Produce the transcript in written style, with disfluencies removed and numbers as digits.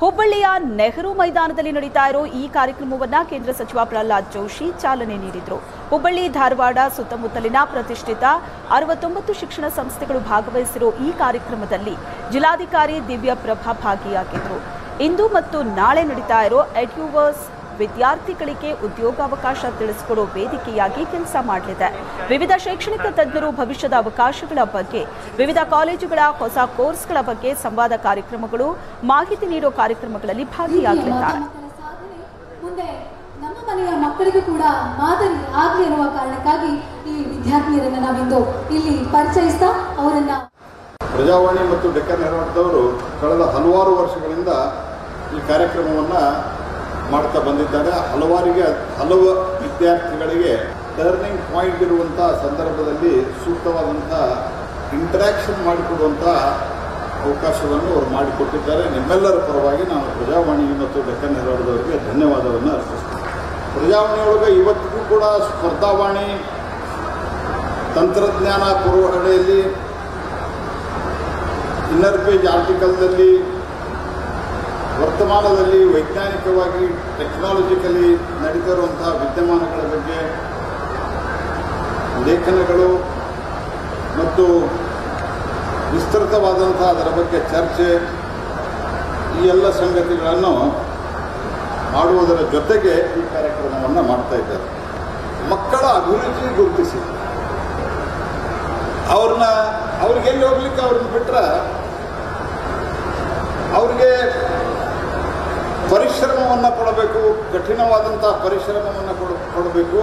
ಹುಬ್ಬಳ್ಳಿಯ ನೆಹರು ಮೈದಾನದಲ್ಲಿ ನಡೀತಾ ಇರೋ ಈ ಕಾರ್ಯಕ್ರಮವನ್ನು ಕೇಂದ್ರ ಸಚಿವ ಪ್ರಹ್ಲಾದ್ ಜೋಶಿ ಚಾಲನೆ ನೀಡಿದರು. ಹುಬ್ಬಳ್ಳಿ ಧಾರವಾಡ ಸುತ್ತಮುತ್ತಲಿನ ಪ್ರತಿಷ್ಠಿತ 69 ಶಿಕ್ಷಣ ಸಂಸ್ಥೆಗಳು ಭಾಗವಹಿಸಿರೋ ಈ ಕಾರ್ಯಕ್ರಮದಲ್ಲಿ ಜಿಲ್ಲಾಧಿಕಾರಿ ದಿವ್ಯ ಪ್ರಭಾ ಭಾಗಿಯಾಗಿದ್ದರು. ಇಂದು ಮತ್ತು ನಾಳೆ ನಡೀತಾ ಇರೋ ಎಡ್ಯುವರ್ಸ್ ವಿದ್ಯಾರ್ಥಿಗಳಿಗೆ ಉದ್ಯೋಗಾವಕಾಶ ತಿಳಿಸಿಕೊಡೋ ವೇದಿಕೆಯಾಗಿ ಕೆಲಸ ಮಾಡಲಿದೆ. ವಿವಿಧ ಶೈಕ್ಷಣಿಕ ತಜ್ಞರು ಭವಿಷ್ಯದ ಅವಕಾಶಗಳ ಬಗ್ಗೆ, ವಿವಿಧ ಕಾಲೇಜುಗಳ ಹೊಸ ಕೋರ್ಸ್ಗಳ ಬಗ್ಗೆ ಸಂವಾದ ಕಾರ್ಯಕ್ರಮಗಳು, ಮಾಹಿತಿ ನೀಡೋ ಕಾರ್ಯಕ್ರಮಗಳಲ್ಲಿ ಭಾಗಿಯಾಗಲಿದ್ದಾರೆ. ಮುಂದೆ ನಮ್ಮ ಮನೆಯ ಮಕ್ಕಳಿಗೂ ಕೂಡ ಮಾದರಿ ಆಗಲಿ ಎನ್ನುವ ಕಾರಣಕ್ಕಾಗಿ ಈ ವಿದ್ಯಾರ್ಥಿಯರನ್ನ ನಾವಿಂದು ಇಲ್ಲಿ ಪರಿಚಯಿಸ್ತಾ ಅವರನ್ನ ಪ್ರಜಾವಾಣಿ ಮತ್ತು ಡೆಕ್ಕನ್ ಹೆರಾಲ್ಡ್ದವರು ಕಳೆದ ಹಲವಾರು ವರ್ಷಗಳಿಂದ ಈ ಕಾರ್ಯಕ್ರಮವನ್ನು ಮಾಡ್ತಾ ಬಂದಿದ್ದಾರೆ. ಹಲವು ವಿದ್ಯಾರ್ಥಿಗಳಿಗೆ ಟರ್ನಿಂಗ್ ಪಾಯಿಂಟ್ ಇರುವಂಥ ಸಂದರ್ಭದಲ್ಲಿ ಸೂಕ್ತವಾದಂಥ ಇಂಟರಾಕ್ಷನ್ ಮಾಡಿಕೊಡುವಂಥ ಅವಕಾಶವನ್ನು ಅವರು ಮಾಡಿಕೊಟ್ಟಿದ್ದಾರೆ. ನಿಮ್ಮೆಲ್ಲರ ಪರವಾಗಿ ನಾನು ಪ್ರಜಾವಾಣಿ ಮತ್ತು ಡೆಕ್ಕನ್ ಹೆರಾಲ್ಡ್ದವರಿಗೆ ಧನ್ಯವಾದವನ್ನು ಅರ್ಪಿಸ್ತೀನಿ. ಪ್ರಜಾವಾಣಿಯೊಳಗೆ ಇವತ್ತಿಗೂ ಕೂಡ ಸ್ಪರ್ಧಾವಾಣಿ, ತಂತ್ರಜ್ಞಾನ ಪೂರ್ವಹಣೆಯಲ್ಲಿ, ಇನ್ನರ್ ಪೇಜ್ ಆರ್ಟಿಕಲ್ನಲ್ಲಿ, ವರ್ತಮಾನದಲ್ಲಿ ವೈಜ್ಞಾನಿಕವಾಗಿ ಟೆಕ್ನಾಲಜಿಕಲಿ ನಡೀತಿರುವಂತಹ ವಿದ್ಯಮಾನಗಳ ಬಗ್ಗೆ ಲೇಖನಗಳು ಮತ್ತು ವಿಸ್ತೃತವಾದಂತಹ ಅದರ ಬಗ್ಗೆ ಚರ್ಚೆ, ಈ ಎಲ್ಲ ಸಂಗತಿಗಳನ್ನು ಮಾಡುವುದರ ಜೊತೆಗೆ ಈ ಕಾರ್ಯಕ್ರಮವನ್ನು ಮಾಡ್ತಾ ಇದ್ದಾರೆ. ಮಕ್ಕಳ ಅಭಿರುಚಿ ಗುರುತಿಸಿ ಅವ್ರಿಗೆ ಎಲ್ಲಿ ಹೋಗ್ಲಿಕ್ಕೆ ಅವ್ರನ್ನ ಬಿಟ್ಟರೆ ಅವ್ರಿಗೆ ಪರಿಶ್ರಮವನ್ನು ಕೊಡಬೇಕು, ಕಠಿಣವಾದಂಥ ಪರಿಶ್ರಮವನ್ನು ಕೊಡಬೇಕು.